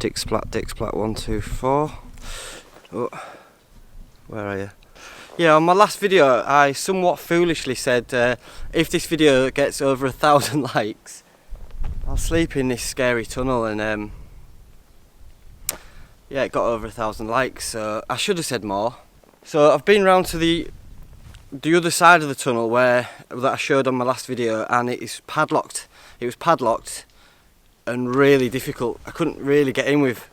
Dick Splat 124. Oh, where are you? Yeah, on my last video I somewhat foolishly said if this video gets over 1,000 likes I'll sleep in this scary tunnel, and yeah, it got over 1,000 likes, so I should have said more. So I've been round to the other side of the tunnel that I showed on my last video, and it is padlocked. It was padlocked and really difficult. I couldn't really get in with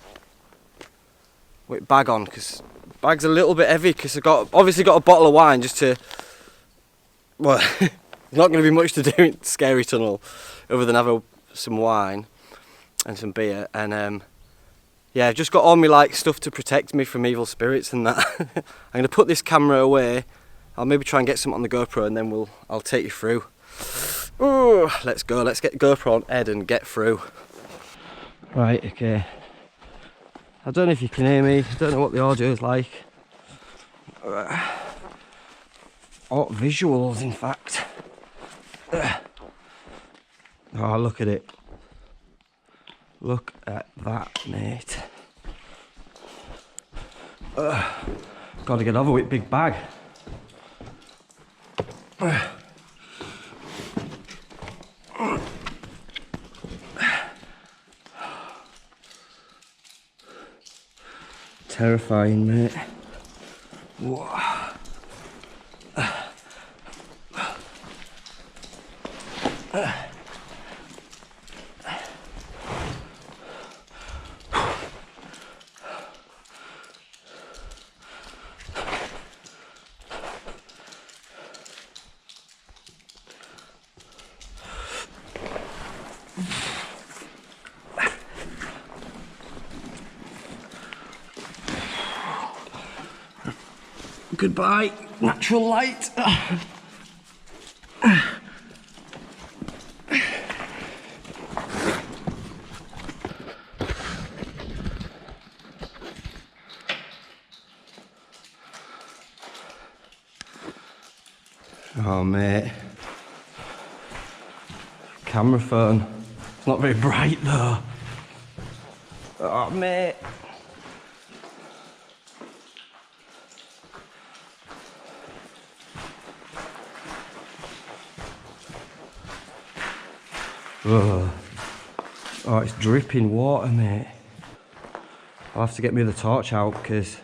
bag on, because bag's a little bit heavy, because I've obviously got a bottle of wine just to, well, there's not going to be much to do in scary tunnel other than have some wine and some beer, and yeah, I've just got all my stuff to protect me from evil spirits and that. I'm going to put this camera away. I'll maybe try and get some on the GoPro, and then I'll take you through. Ooh, let's go. Let's get the GoPro on head and get through. Right, okay. I don't know if you can hear me. I don't know what the audio is like. Or visuals, in fact. Oh, look at it. Look at that, mate. Got to get over with big bag. Terrifying, mate. Whoa. Goodbye, natural light. Oh mate, camera phone, it's not very bright though. Oh mate. Oh, it's dripping water, mate. I'll have to get me the torch out, because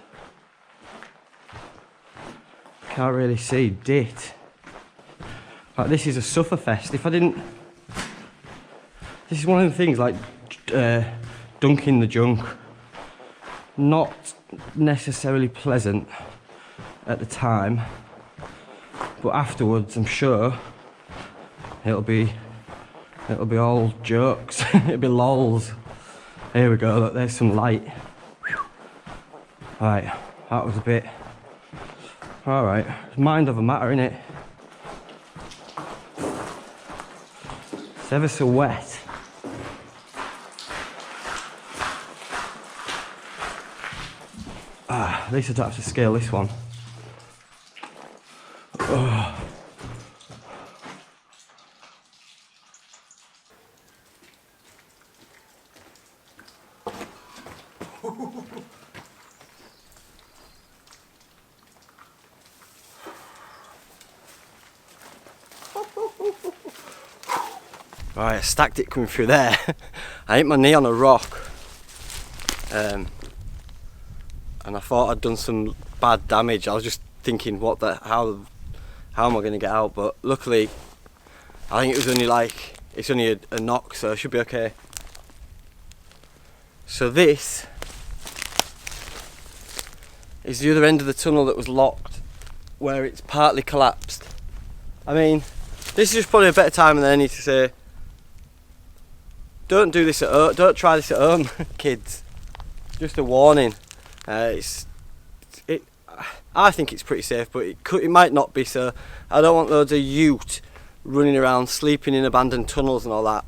I can't really see dit. Like, this is a sufferfest. If I didn't... This is one of the things, like dunking the junk. Not necessarily pleasant at the time, but afterwards I'm sure it'll be all jokes. It'll be lols. Here we go, look, there's some light. Right, that was a bit... Alright, mind over matter, innit? It's ever so wet. At least I don't have to scale this one. Oh. Right, I stacked it coming through there. I hit my knee on a rock, and I thought I'd done some bad damage. I was just thinking, how am I going to get out? But luckily, I think it's only a knock, so it should be okay. So this is the other end of the tunnel that was locked, where it's partly collapsed. I mean, this is just probably a better time than any to say, don't do this at home, don't try this at home, kids. Just a warning. I think it's pretty safe, but it might not be, so I don't want loads of youth running around sleeping in abandoned tunnels and all that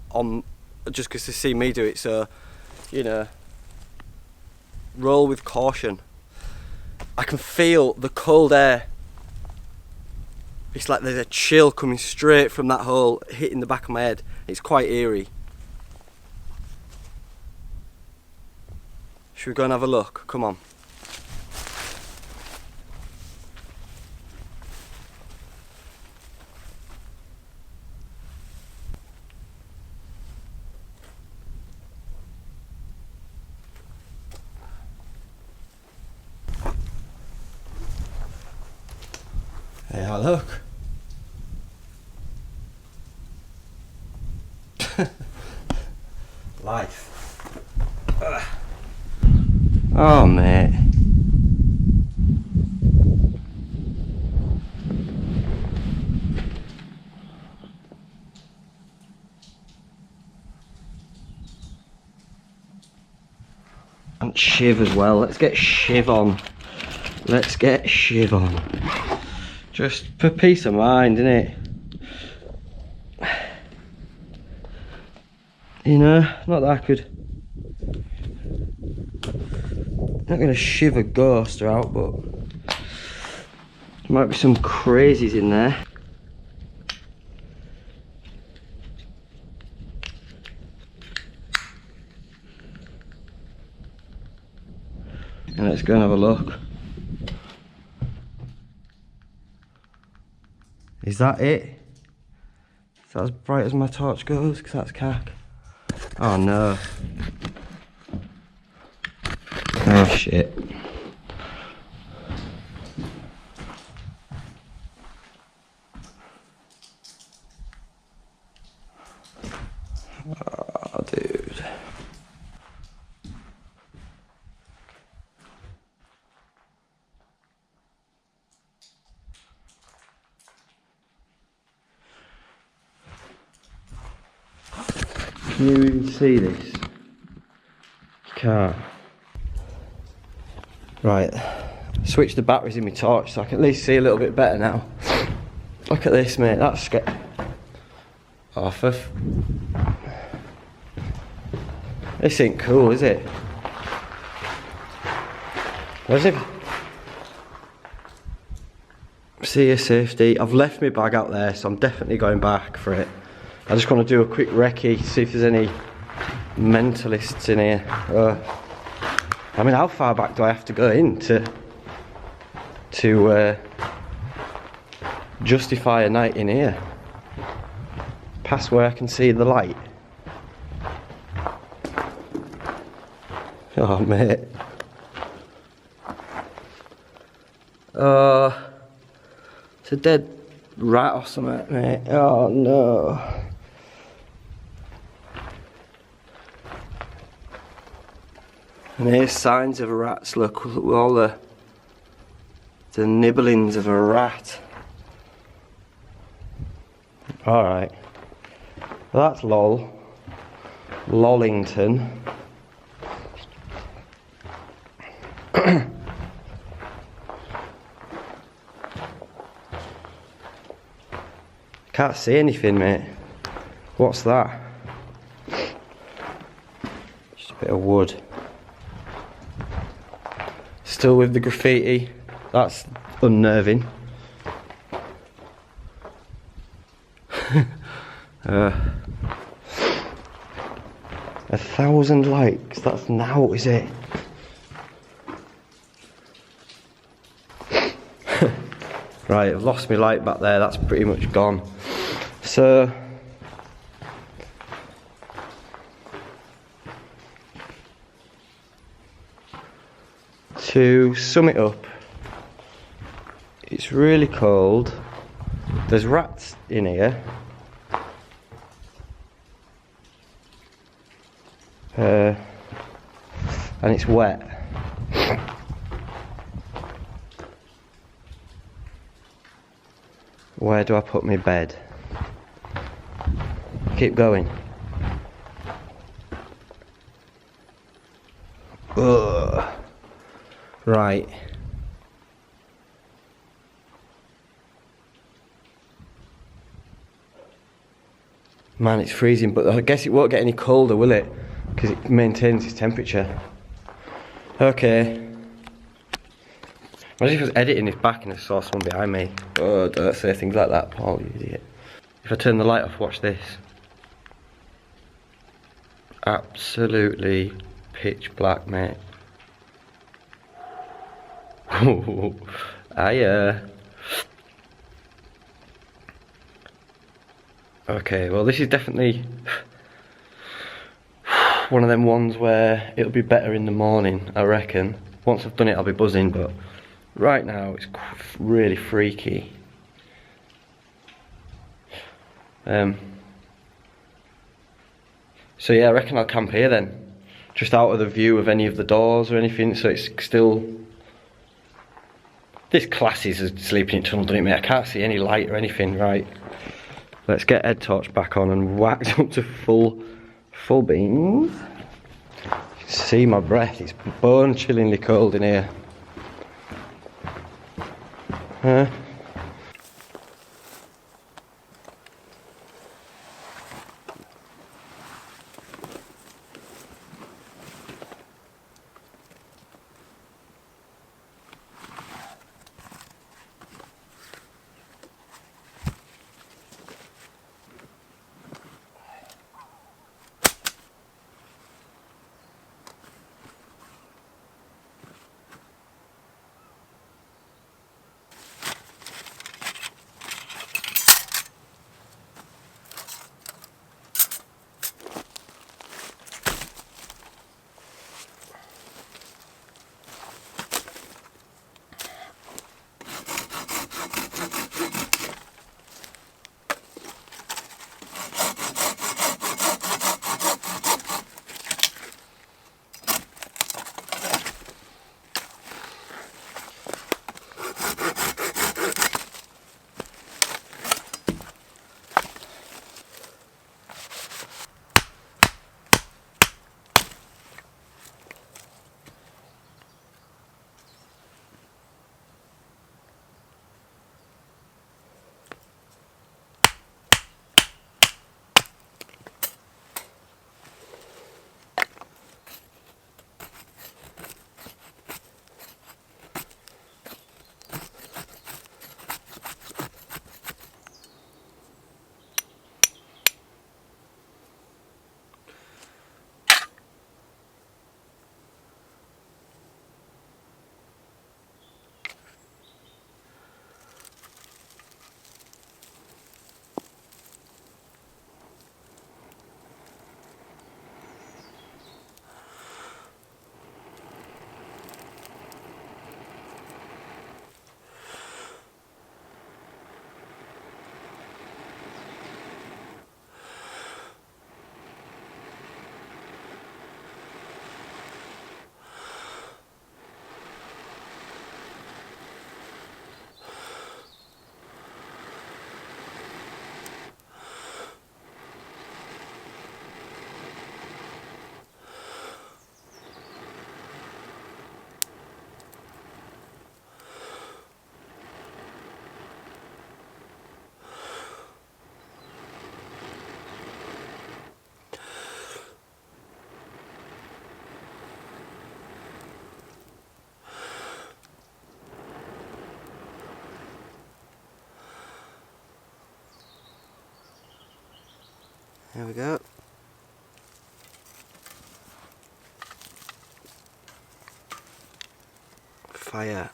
just because they see me do it, so, you know, roll with caution. I can feel the cold air. It's like there's a chill coming straight from that hole hitting the back of my head. It's quite eerie. Should we go and have a look? Come on. Yeah, look. Life. Ugh. Oh, mate. And Shiv as well. Let's get Shiv on. Let's get Shiv on. Just for peace of mind, innit? You know, not that I could. Not gonna shiv a ghost out, but there might be some crazies in there. And let's go and have a look. Is that it? Is that as bright as my torch goes? Because that's cack. Oh no. Oh shit. Oh dude. Can you even see this? You can't. Right, switch the batteries in my torch so I can at least see a little bit better now. Look at this, mate, that's scary. Off of. This ain't cool, is it? Where's it? See your safety. I've left my bag out there, so I'm definitely going back for it. I just want to do a quick recce, see if there's any mentalists in here. I mean, how far back do I have to go in to justify a night in here? Past where I can see the light. Oh, mate. It's a dead rat or something, mate. Oh, no. And here's signs of rats, look, all the nibblings of a rat. Alright. Well, that's lol. Lollington. Can't see anything, mate. What's that? Just a bit of wood. Still with the graffiti. That's unnerving. 1,000 likes. That's now, is it? Right, I've lost my light back there. That's pretty much gone. So to sum it up, it's really cold. There's rats in here. And it's wet. Where do I put my bed? Keep going. Ugh. Right. Man, it's freezing, but I guess it won't get any colder, will it? Because it maintains its temperature. Okay. Imagine if I was editing this back and I saw someone behind me. Oh, don't say things like that, Paul, you idiot. If I turn the light off, watch this. Absolutely pitch black, mate. Oh, hiya. Okay, well this is definitely one of them ones where it'll be better in the morning, I reckon. Once I've done it I'll be buzzing, but right now it's really freaky. So yeah, I reckon I'll camp here then. Just out of the view of any of the doors or anything, so it's still... This classes as sleeping in tunnel, doesn't it, mate? I can't see any light or anything. Right, let's get head torch back on and wax up to full beams. You can see my breath, it's bone chillingly cold in here. There we go. Fire.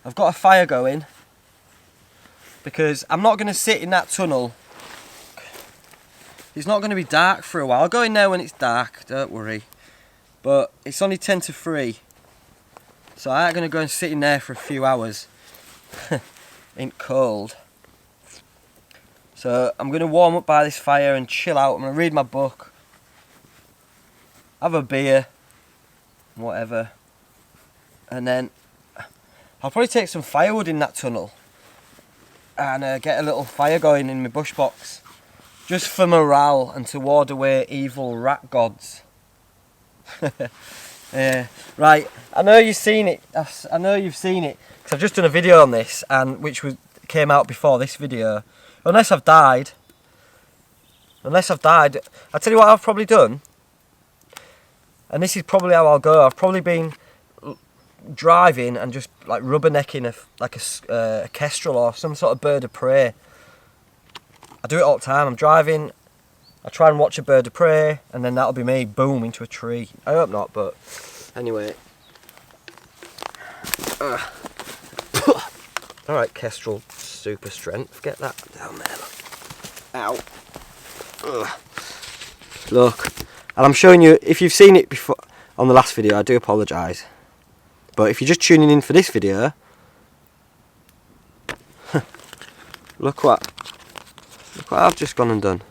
I've got a fire going because I'm not going to sit in that tunnel. It's not going to be dark for a while. I'll go in there when it's dark, don't worry. But it's only 10 to 3. So I ain't going to go and sit in there for a few hours. Ain't cold. So I'm going to warm up by this fire and chill out. I'm going to read my book. Have a beer. Whatever. And then I'll probably take some firewood in that tunnel. And get a little fire going in my bush box. Just for morale and to ward away evil rat gods. Yeah, right. I know you've seen it. I know you've seen it because I've just done a video on this, and came out before this video. Unless I've died. I'll tell you what I've probably done. And this is probably how I'll go. I've probably been driving and just like rubbernecking a kestrel or some sort of bird of prey. I do it all the time. I'm driving, I try and watch a bird of prey, and then that'll be me, boom, into a tree. I hope not, but anyway. Alright, Kestrel super strength. Get that down there. Ow. Look. And I'm showing you, if you've seen it before on the last video, I do apologise. But if you're just tuning in for this video, look what I've just gone and done.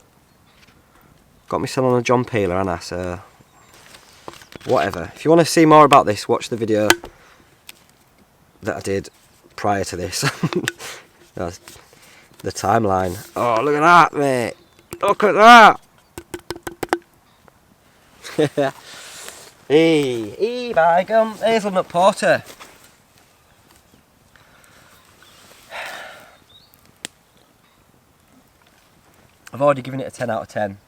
Got myself on a John Peeler, and so whatever. If you want to see more about this, watch the video that I did prior to this. That's the timeline. Oh, look at that, mate. Look at that. Hey, by gum, hazelnut porter. I've already given it a 10 out of 10.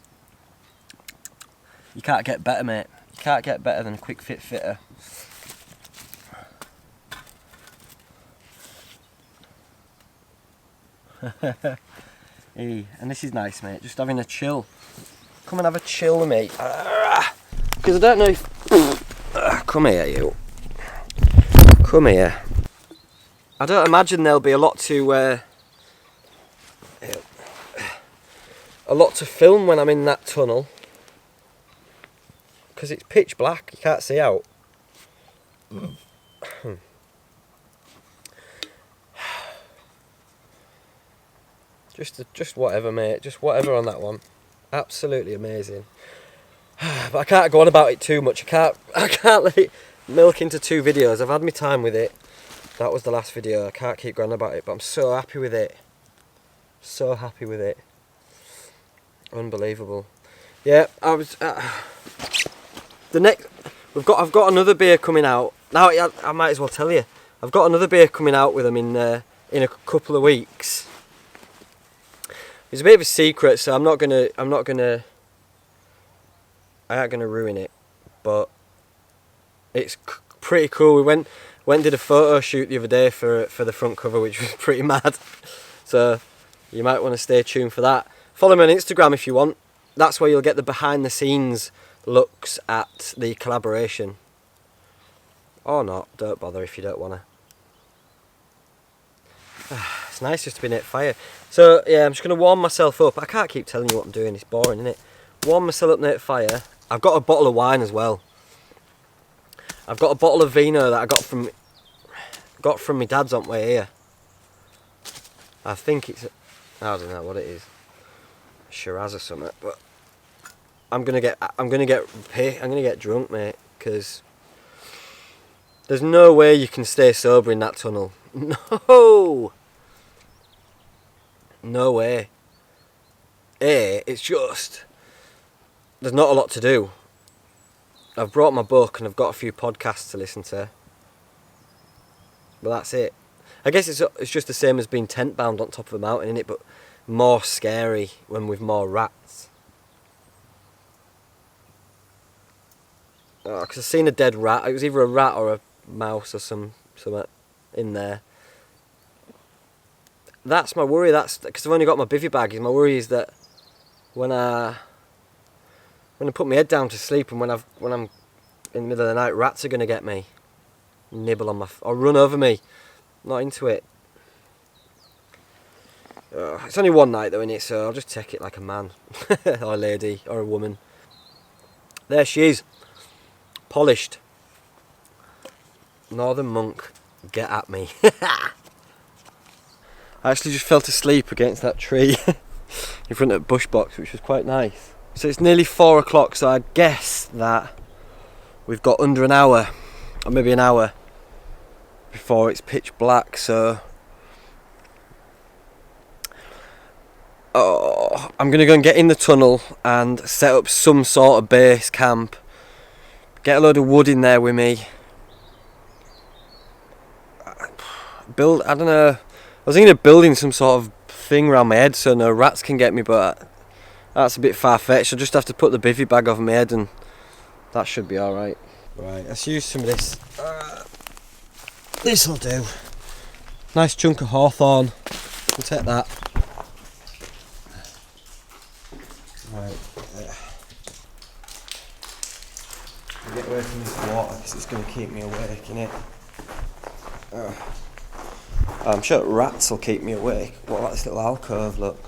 You can't get better, mate. You can't get better than Quick Fit Fitter. Hey, and this is nice, mate. Just having a chill. Come and have a chill with me. Because I don't know if... come here, you. Come here. I don't imagine there'll be a lot to film when I'm in that tunnel. Because it's pitch black. You can't see out. Just whatever, mate. Just whatever on that one. Absolutely amazing. But I can't go on about it too much. I can't let it milk into 2 videos. I've had my time with it. That was the last video. I can't keep going on about it, but I'm so happy with it. So happy with it. Unbelievable. Yeah, I was. The next, I've got another beer coming out. Now I might as well tell you. I've got another beer coming out with them in a couple of weeks. It's a bit of a secret, so I ain't gonna ruin it, but it's pretty cool. We went and did a photo shoot the other day for the front cover, which was pretty mad. So you might want to stay tuned for that. Follow me on Instagram if you want. That's where you'll get the behind the scenes looks at the collaboration. Or not, don't bother if you don't want to. It's nice just to be near fire. So yeah, I'm just going to warm myself up. I can't keep telling you what I'm doing, it's boring, isn't it? Warm myself up near fire. I've got a bottle of wine as well. I've got a bottle of vino that I got from my dad's on the way here. I think it's, I don't know what it is, Shiraz or something. But I'm gonna get drunk, mate, because there's no way you can stay sober in that tunnel. No way. It's just, there's not a lot to do. I've brought my book and I've got a few podcasts to listen to. But that's it. I guess it's just the same as being tent bound on top of a mountain, innit? But more scary when with more rats. Oh, because I've seen a dead rat. It was either a rat or a mouse or something in there. That's my worry. That's because I've only got my bivvy bag. My worry is that when I put my head down to sleep and when I'm in the middle of the night, rats are gonna get me, nibble on or run over me. Not into it. It's only one night though, innit? So I'll just take it like a man, or a lady, or a woman. There she is, polished. Northern Monk, get at me. I actually just fell asleep against that tree in front of the bush box, which was quite nice. So it's nearly 4 o'clock, so I guess that we've got under an hour, or maybe an hour, before it's pitch black. So I'm going to go and get in the tunnel and set up some sort of base camp. Get a load of wood in there with me. Build, I don't know, I was thinking of building some sort of thing around my head so no rats can get me, but that's a bit far-fetched. I'll just have to put the bivvy bag over my head and that should be alright. Right, let's use some of this. This'll do. Nice chunk of hawthorn. We'll take that. Right. Get away from this water because it's going to keep me awake, innit? I'm sure rats will keep me awake. What about this little alcove, look?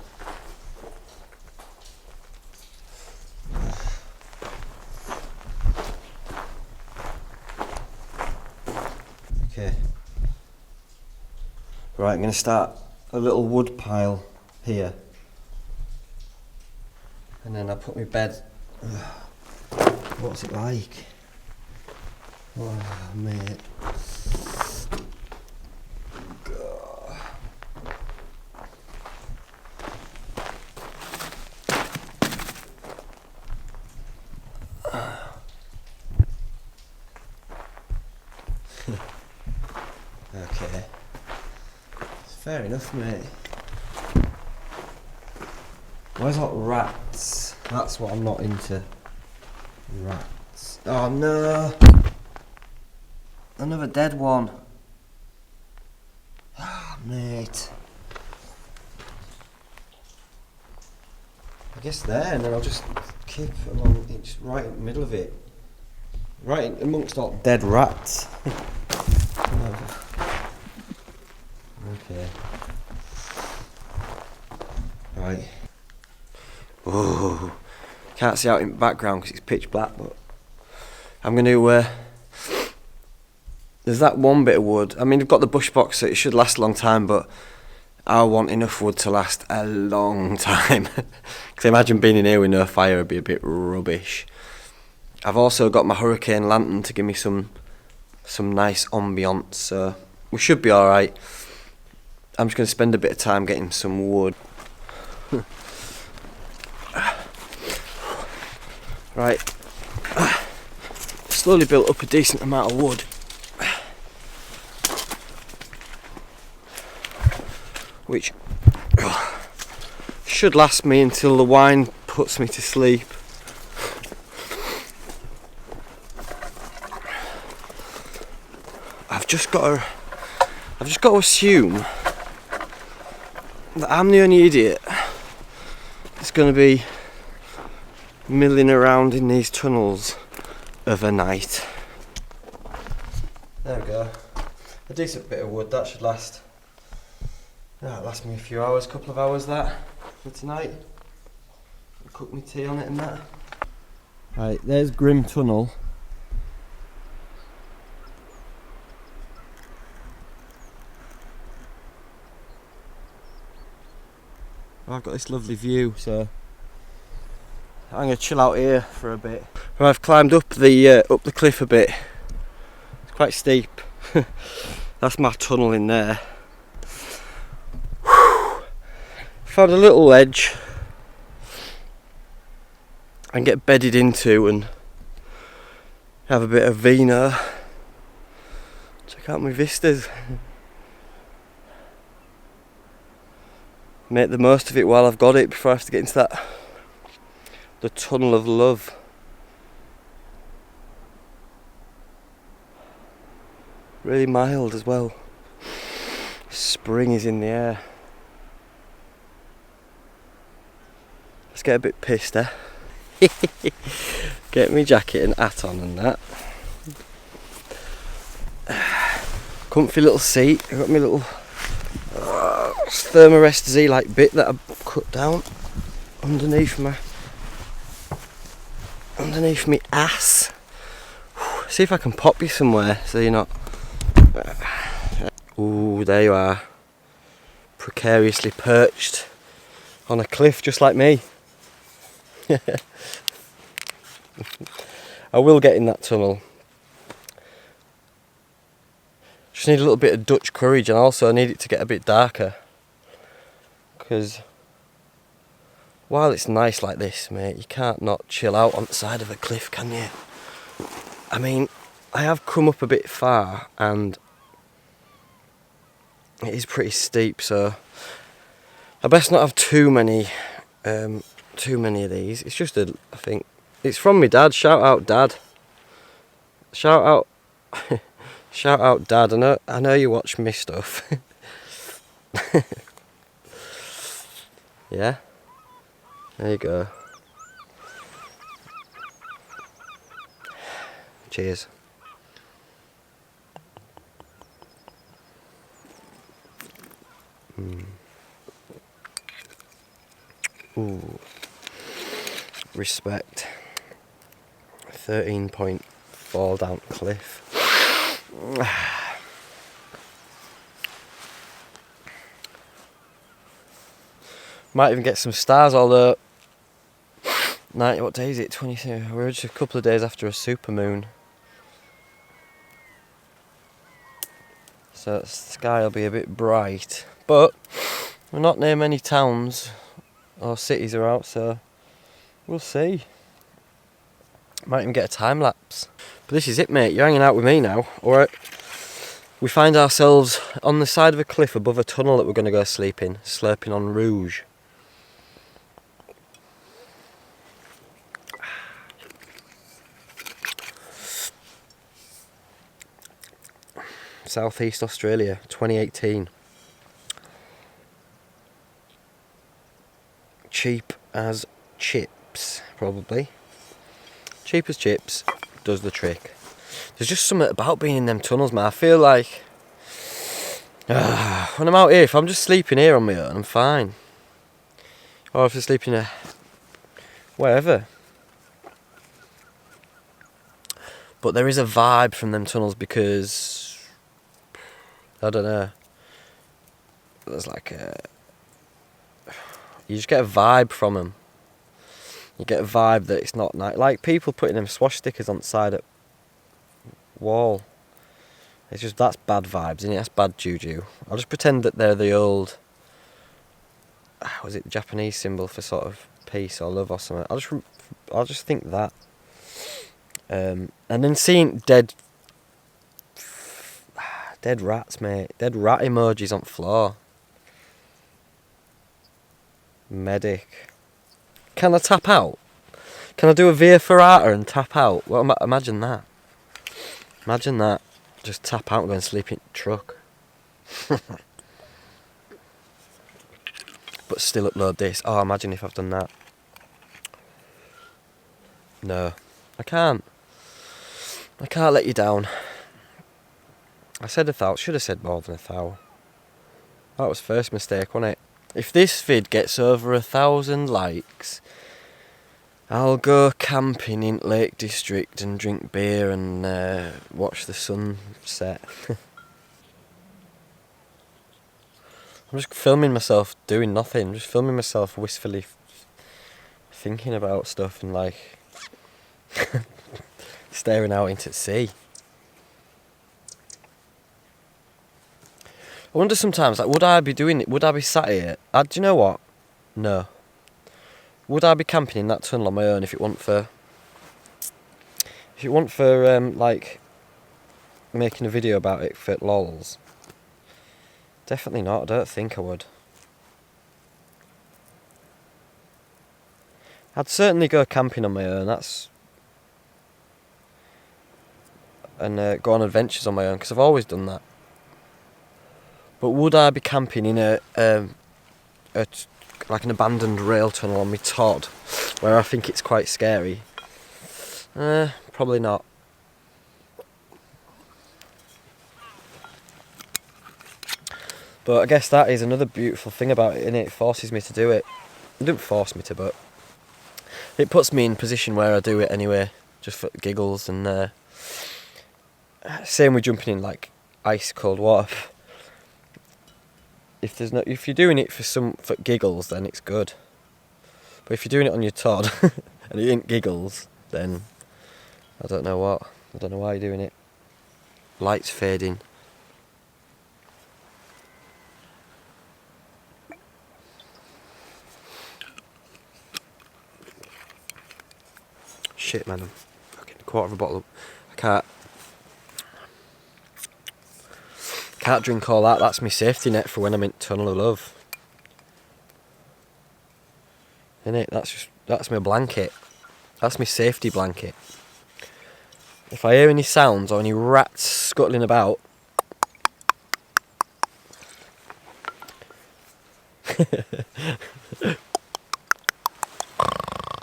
Okay. Right, I'm going to start a little wood pile here. And then I'll put my bed. What's it like? Oh, mate. Okay. Fair enough, mate. Where's that rats? That's what I'm not into. Rats. Oh no! Another dead one. Ah, mate. I guess there, and then I'll just keep along, just right in the middle of it. Right amongst all dead rats. Okay. Right. Oh, can't see out in the background because it's pitch black, but I'm going to, there's that one bit of wood. I mean, I've got the bush box, so it should last a long time, but I want enough wood to last a long time. Because imagine being in here with no fire would be a bit rubbish. I've also got my hurricane lantern to give me some nice ambience, so we should be alright. I'm just going to spend a bit of time getting some wood. Right, slowly built up a decent amount of wood, which should last me until the wine puts me to sleep. I've just got to assume that I'm the only idiot that's going to be milling around in these tunnels of a night. There we go. A decent bit of wood, that should last. That'll last me a few hours, couple of hours that for tonight. I'll cook my tea on it and that. Right, there's Grim Tunnel. I've got this lovely view, so I'm going to chill out here for a bit. I've climbed up the cliff a bit. It's quite steep. That's my tunnel in there. Found a little ledge and get bedded into and have a bit of vino. Check out my vistas. Make the most of it while I've got it before I have to get into the tunnel of love. Really mild as well. Spring is in the air. Let's get a bit pissed, eh? Get my jacket and hat on and that. Comfy little seat. I've got my little Thermarest Z-like bit that I've cut down underneath me ass. See if I can pop you somewhere so you're not. Ooh, there you are. Precariously perched on a cliff just like me. I will get in that tunnel. Just need a little bit of Dutch courage, and also I need it to get a bit darker. Because while it's nice like this, mate, you can't not chill out on the side of a cliff, can you? I mean, I have come up a bit far and it is pretty steep, so I best not have too many of these. It's just I think it's from my dad. Shout out, Dad. Shout out, shout out, Dad. I know you watch me stuff. Yeah, there you go. Cheers. Ooh. Respect. 13-point fall down cliff. Might even get some stars, although 90, what day is it? 22. We're just a couple of days after a supermoon. So the sky will be a bit bright. But we're not near many towns or cities are out, so we'll see. Might even get a time lapse. But this is it, mate. You're hanging out with me now. Alright. We find ourselves on the side of a cliff above a tunnel that we're going to go sleep in, slurping on rouge. Southeast Australia, 2018. Cheap as chips, probably. Cheap as chips does the trick. There's just something about being in them tunnels, man. I feel like when I'm out here, if I'm just sleeping here on my own, I'm fine. Or if I'm sleeping wherever. But there is a vibe from them tunnels because I don't know. There's like you just get a vibe from them. You get a vibe that it's not night. Like people putting them swash stickers on the side of wall. It's just, that's bad vibes, isn't it? That's bad juju. I'll just pretend that they're the old, was it the Japanese symbol for sort of peace or love or something. I'll just think that. And then seeing dead rats, mate. Dead rat emojis on floor. Medic. Can I tap out? Can I do a Via Ferrata and tap out? Well, imagine that. Imagine that. Just tap out and go and sleep in the truck. But still upload this. Oh, imagine if I've done that. No. I can't. I can't let you down. I said 1,000. Should have said more than 1,000. That was first mistake, wasn't it? If this vid gets over 1,000 likes, I'll go camping in Lake District and drink beer and watch the sunset. I'm just filming myself doing nothing. Just filming myself wistfully thinking about stuff and like staring out into the sea. I wonder sometimes, like, would I be doing it? Would I be sat here? Do you know what? No. Would I be camping in that tunnel on my own if it wasn't for like making a video about it for lols? Definitely not. I don't think I would. I'd certainly go camping on my own. And go on adventures on my own because I've always done that. But would I be camping in like an abandoned rail tunnel on my Todd, where I think it's quite scary? Probably not. But I guess that is another beautiful thing about it, innit? It forces me to do it. It didn't force me to, but it puts me in a position where I do it anyway, just for giggles. And same with jumping in like ice cold water. If you're doing it for giggles, then it's good. But if you're doing it on your Todd and it ain't giggles, then I don't know what. I don't know why you're doing it. Lights fading. Shit, man, I'm fucking a quarter of a bottle. I can't drink all that. That's my safety net for when I'm in Tunnel of Love. Innit? That's my blanket. That's my safety blanket. If I hear any sounds or any rats scuttling about,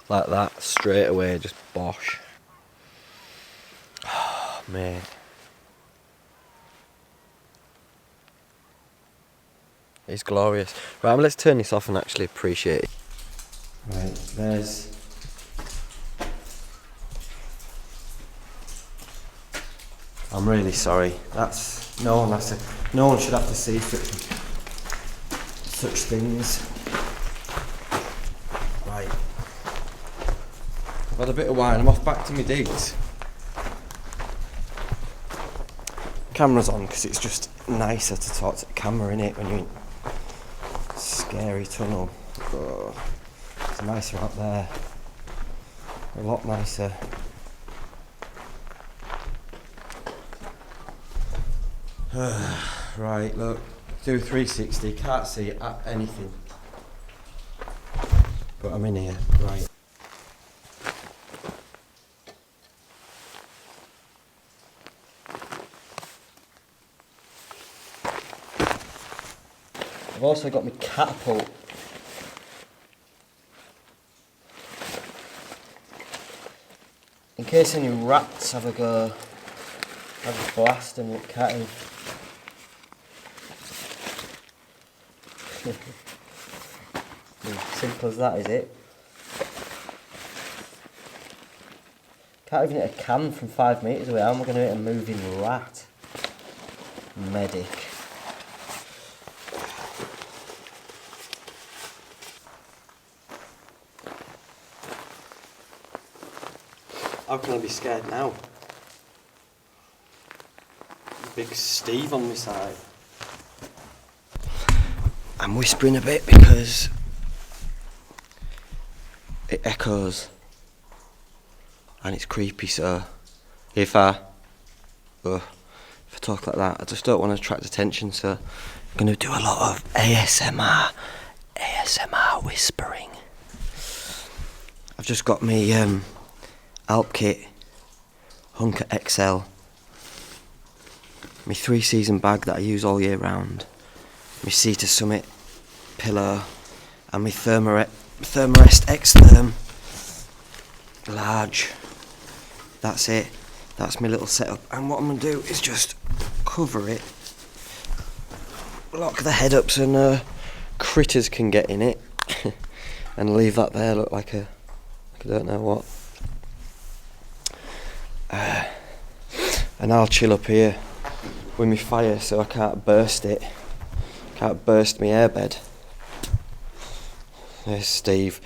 like that, straight away, just bosh. Mate. It's glorious. Right, let's turn this off and actually appreciate it. Right, there's... I'm really sorry. That's... No one should have to see such things. Right. I've had a bit of wine, I'm off back to my digs. Camera's on because it's just nicer to talk to the camera, innit, when you're in scary tunnel. Oh, it's nicer out there. A lot nicer. Right, look, do 360, can't see anything. But I'm in here, right. I've also got my catapult. In case any rats have a go, have a blast and look at him. Simple as that, is it? Can't even hit a can from 5 metres away. How am I going to hit a moving rat? Medic. How can I be scared now? Big Steve on my side. I'm whispering a bit because it echoes and it's creepy, so if I talk like that, I just don't want to attract attention, so I'm going to do a lot of ASMR whispering. I've just got my Alp kit, Hunker XL, my 3-season bag that I use all year round, my Sea to Summit pillow, and my Thermarest X-Therm large. That's it. That's my little setup. And what I'm going to do is just cover it, lock the head up so no critters can get in it, and leave that there look like I don't know what. And I'll chill up here with my fire so I can't burst it. Can't burst my airbed. There's Steve.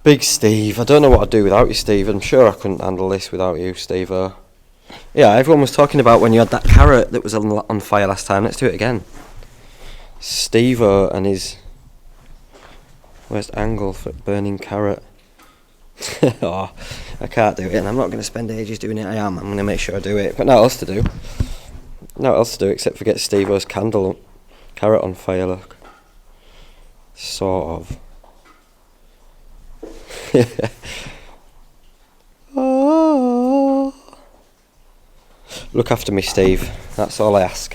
Big Steve. I don't know what I'd do without you, Steve. I'm sure I couldn't handle this without you, Steve. Yeah, everyone was talking about when you had that carrot that was on fire last time. Let's do it again. Steve and his worst angle for burning carrot. Oh, I can't do it, and I'm not going to spend ages doing it. I'm going to make sure I do it. But nothing else to do. Nothing else to do except for get Steve-O's carrot on fire, look. Sort of. Oh. Look after me, Steve. That's all I ask.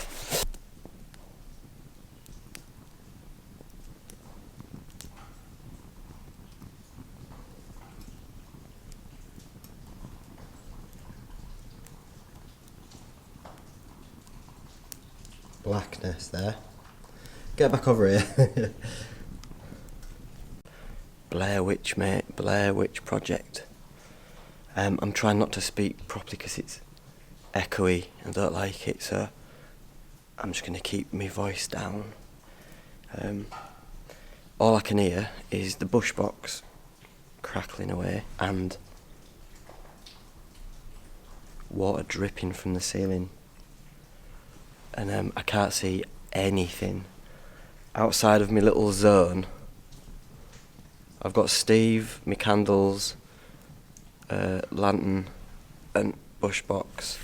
Blackness there. Get back over here. Blair Witch, mate. Blair Witch Project. I'm trying not to speak properly because it's echoey. I don't like it, so I'm just going to keep my voice down. All I can hear is the bush box crackling away and water dripping from the ceiling. And I can't see anything outside of my little zone. I've got Steve, my candles, lantern and bush box.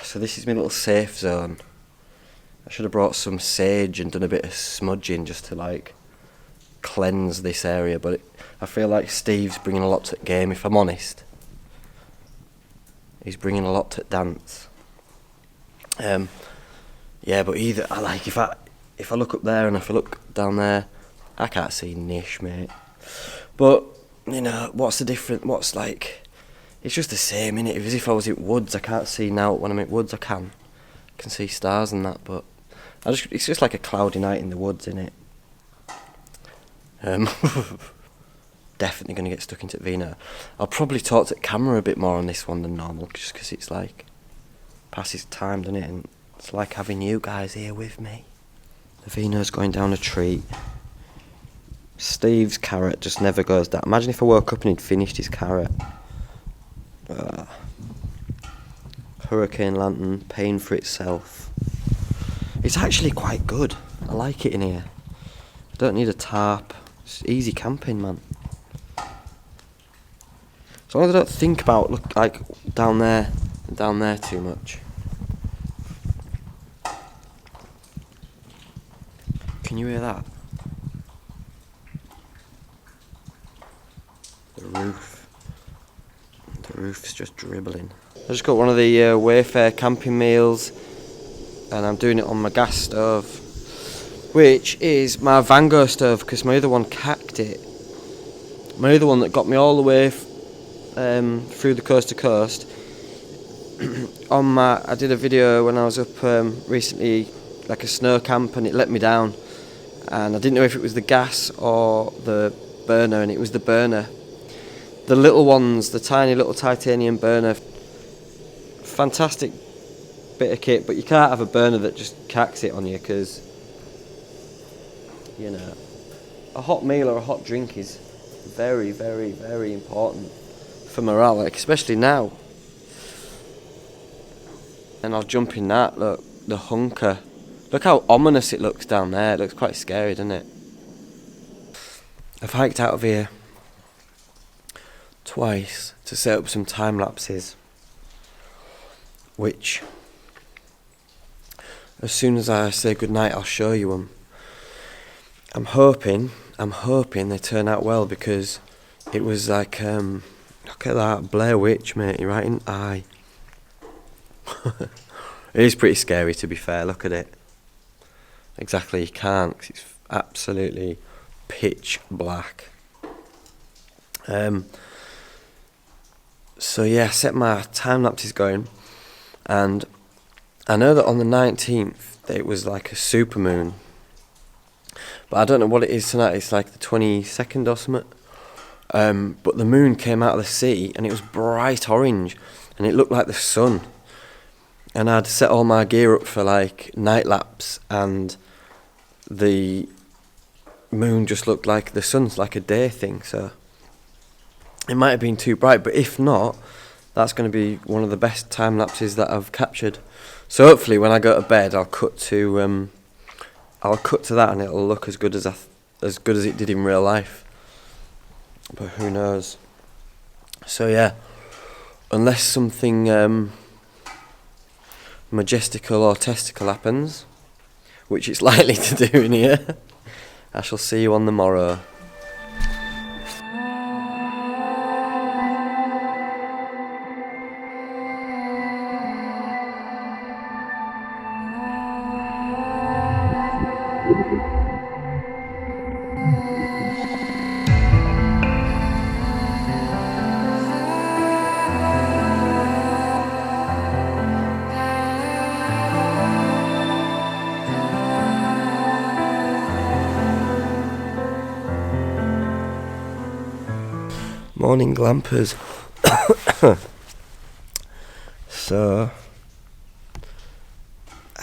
So this is my little safe zone. I should have brought some sage and done a bit of smudging just to like cleanse this area, but I feel like Steve's bringing a lot to the game, if I'm honest. He's bringing a lot to dance. Yeah, but either I like if I look up there and if I look down there, I can't see niche, mate. But you know, what's the difference? What's like It's just the same, innit? As if I was in woods. I can't see now. When I'm in woods, I can see stars and that, but it's just like a cloudy night in the woods, innit? Definitely going to get stuck into Vino. I'll probably talk to the camera a bit more on this one than normal, just because it's like passes time, doesn't it? And it's like having you guys here with me. The Vino's going down a tree. Steve's carrot just never goes down. Imagine if I woke up and he'd finished his carrot. Hurricane lantern, paying for itself. It's actually quite good. I like it in here. I don't need a tarp. It's easy camping, man. As long as I don't think about like down there too much. Can you hear that? The roof's just dribbling. I just got one of the Wayfair camping meals, and I'm doing it on my gas stove, which is my Vango stove, because my other one cacked it. My other one that got me all the way through the coast to coast. I did a video when I was up recently, like a snow camp, and it let me down, and I didn't know if it was the gas or the burner, and it was the burner. The little ones, the tiny little titanium burner, fantastic bit of kit, but you can't have a burner that just cacks it on you, because, you know, a hot meal or a hot drink is very, very, very important for morale, like, especially now. And I'll jump in that. Look, the hunker. Look how ominous it looks down there. It looks quite scary, doesn't it? I've hiked out of here twice to set up some time lapses, which, as soon as I say goodnight, I'll show you them. I'm hoping they turn out well, because it was like, look at that, Blair Witch, mate, you're right in the eye. It is pretty scary, to be fair. Look at it. Exactly, you can't, because it's absolutely pitch black. So yeah, set my time lapses going, and I know that on the 19th it was like a supermoon, but I don't know what it is tonight. It's like the 22nd or something. But the moon came out of the sea, and it was bright orange, and it looked like the sun. And I'd set all my gear up for like night lapse, and the moon just looked like the sun's like a day thing. So it might have been too bright, but if not, that's going to be one of the best time lapses that I've captured. So hopefully, when I go to bed, I'll cut to that, and it'll look as good as it did in real life. But who knows? So yeah, unless something majestical or testicle happens, which it's likely to do in here, I shall see you on the morrow. Morning glampers. So,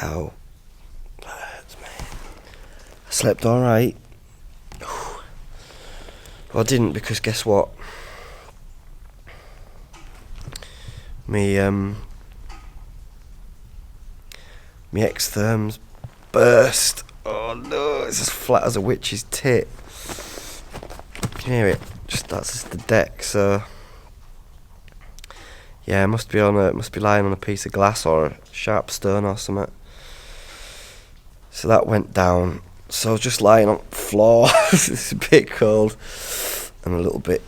ow, that hurts me. I slept alright. Well, I didn't, because guess what? Me ex-therm's burst. Oh no, it's as flat as a witch's tit. Can you hear it? That's just the deck. So yeah, it must be lying on a piece of glass or a sharp stone or something. So that went down. So I was just lying on the floor. It's a bit cold and a little bit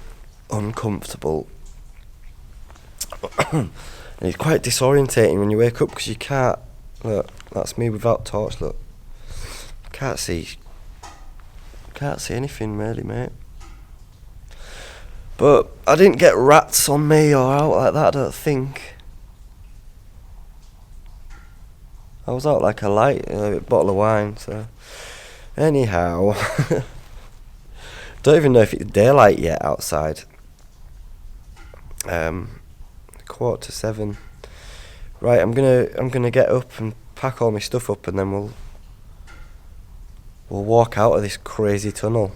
uncomfortable. And it's quite disorientating when you wake up, because you can't. Look, that's me without torch. Look, can't see anything really, mate. But I didn't get rats on me or out like that, I don't think. I was out like a light, a bottle of wine, so... Anyhow... Don't even know if it's daylight yet outside. 7:15. Right, I'm gonna get up and pack all my stuff up, and then we'll walk out of this crazy tunnel.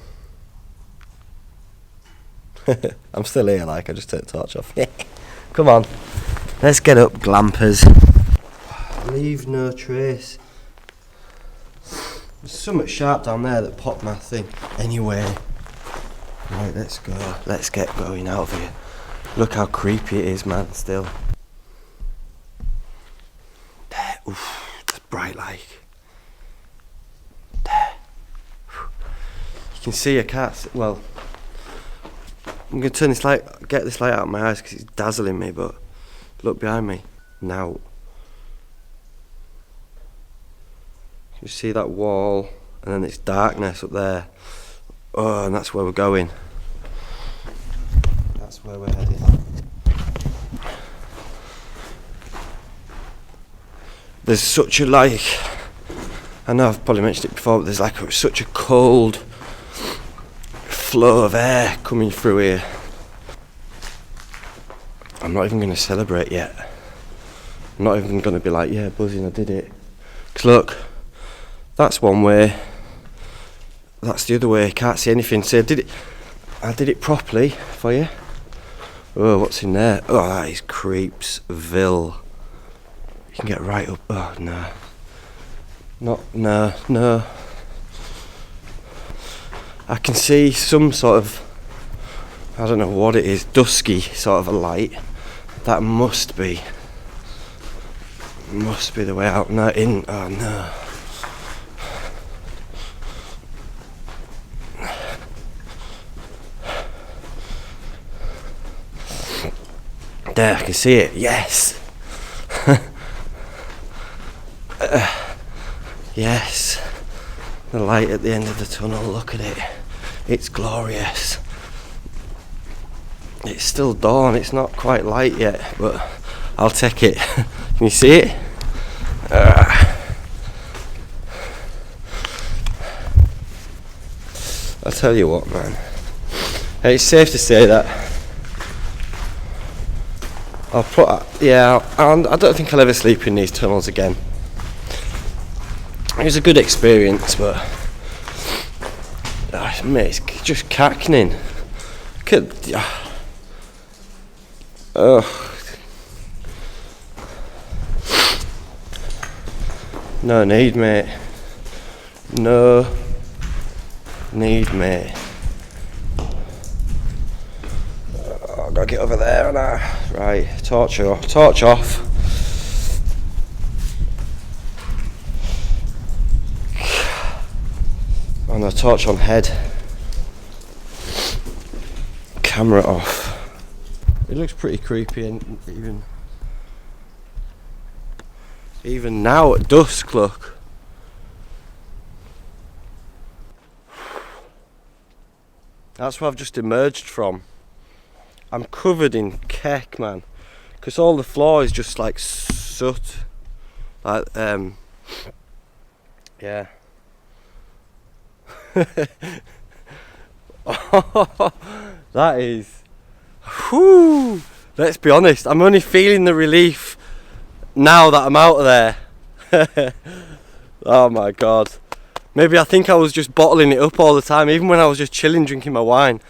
I'm still here, like I just turned the torch off. Come on, let's get up, glampers. Leave no trace. There's something sharp down there that popped my thing. Anyway, right, let's go. Let's get going out of here. Look how creepy it is, man. Still. There. Oof, that's bright like. There. You can see a cat. Well, I'm gonna turn this light, get this light out of my eyes because it's dazzling me. But look behind me now. You see that wall, and then it's darkness up there. Oh, and that's where we're going. That's where we're heading. There's such a I know I've probably mentioned it before, but there's such a cold flow of air coming through here. I'm not even going to celebrate yet. I'm not even going to be like, yeah, buzzing, I did it. 'Cause look, that's one way. That's the other way. Can't see anything. So I did it properly for you. Oh, what's in there? Oh, that is Creepsville. You can get right up. Oh, no. No. I can see some sort of, I don't know what it is, dusky sort of a light. That must be the way out. No, in. Oh, no. There, I can see it. Yes. Yes. The light at the end of the tunnel. Look at it. It's glorious. It's still dawn. It's not quite light yet, but I'll take it. Can you see it? I'll tell you what, man. It's safe to say that I don't think I'll ever sleep in these tunnels again. It was a good experience, but mate, it's just cackling. No need, mate. No need, mate. I've got to get over there, and right, torch off. Oh no, torch on head. Camera off. It looks pretty creepy, and even now at dusk, look. That's where I've just emerged from. I'm covered in keck, man, because all the floor is just like soot. Like, yeah. Oh, that is. Whew. Let's be honest. I'm only feeling the relief now that I'm out of there. Oh my god. Maybe I think I was just bottling it up all the time, even when I was just chilling, drinking my wine.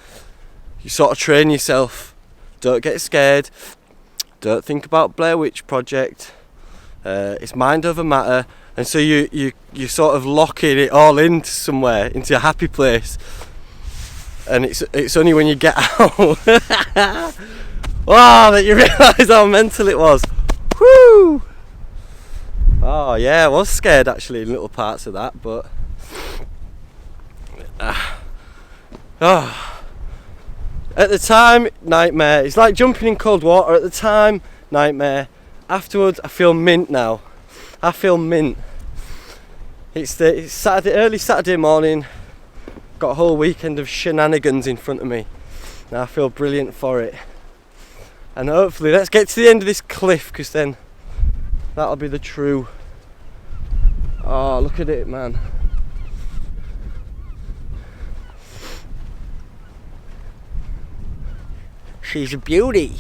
You sort of train yourself. Don't get scared. Don't think about Blair Witch Project. It's mind over matter, and so you sort of locking it all into somewhere, into a happy place. And it's only when you get out, wow, that you realise how mental it was. Woo! Oh yeah, I was scared actually in little parts of that, but at the time, nightmare. It's like jumping in cold water. At the time, nightmare. Afterwards, I feel mint now. I feel mint. It's Saturday, early Saturday morning. Got a whole weekend of shenanigans in front of me. Now I feel brilliant for it. And hopefully, let's get to the end of this cliff, because then that'll be the true. Oh, look at it, man. She's a beauty.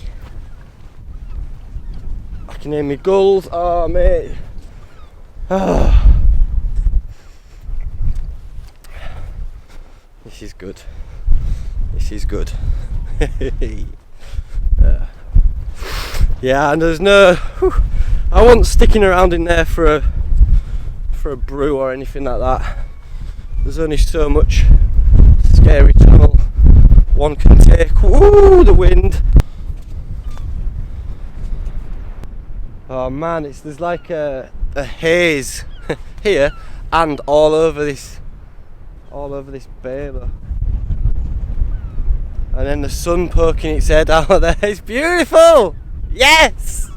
I can hear me gulls. Oh, mate. Oh. This is good. This is good. Yeah, and there's no. I wasn't sticking around in there for a brew or anything like that. There's only so much scary tunnel one can take. Woo, the wind. Oh man, there's like a haze here and all over this bay though. And then the sun poking its head out there. It's beautiful. Yes.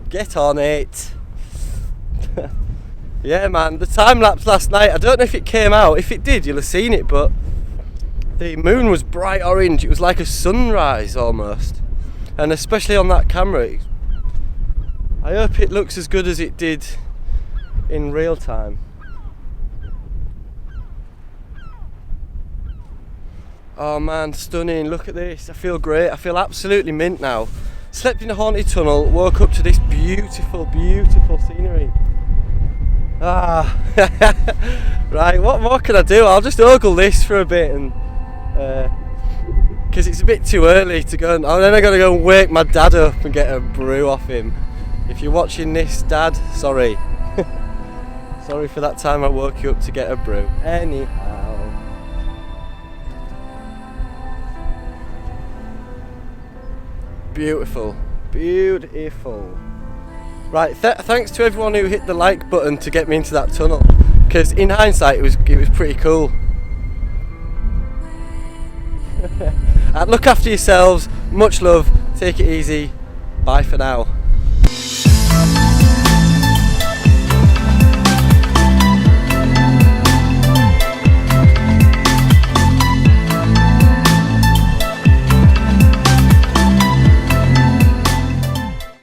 Get on it. Yeah, man. The time lapse last night. I don't know if it came out. If it did, you'll have seen it. But the moon was bright orange. It was like a sunrise almost. And especially on that camera. I hope it looks as good as it did in real time. Oh man, stunning, look at this. I feel great, I feel absolutely mint now. Slept in a haunted tunnel, woke up to this beautiful, beautiful scenery. Ah, right, what more can I do? I'll just ogle this for a bit, and because it's a bit too early to go, and then I gotta go and wake my dad up and get a brew off him. If you're watching this, Dad, sorry. Sorry for that time I woke you up to get a brew. Anyhow. Beautiful, beautiful. Right, thanks to everyone who hit the like button to get me into that tunnel, because in hindsight it was pretty cool. Look after yourselves, much love, take it easy, bye for now.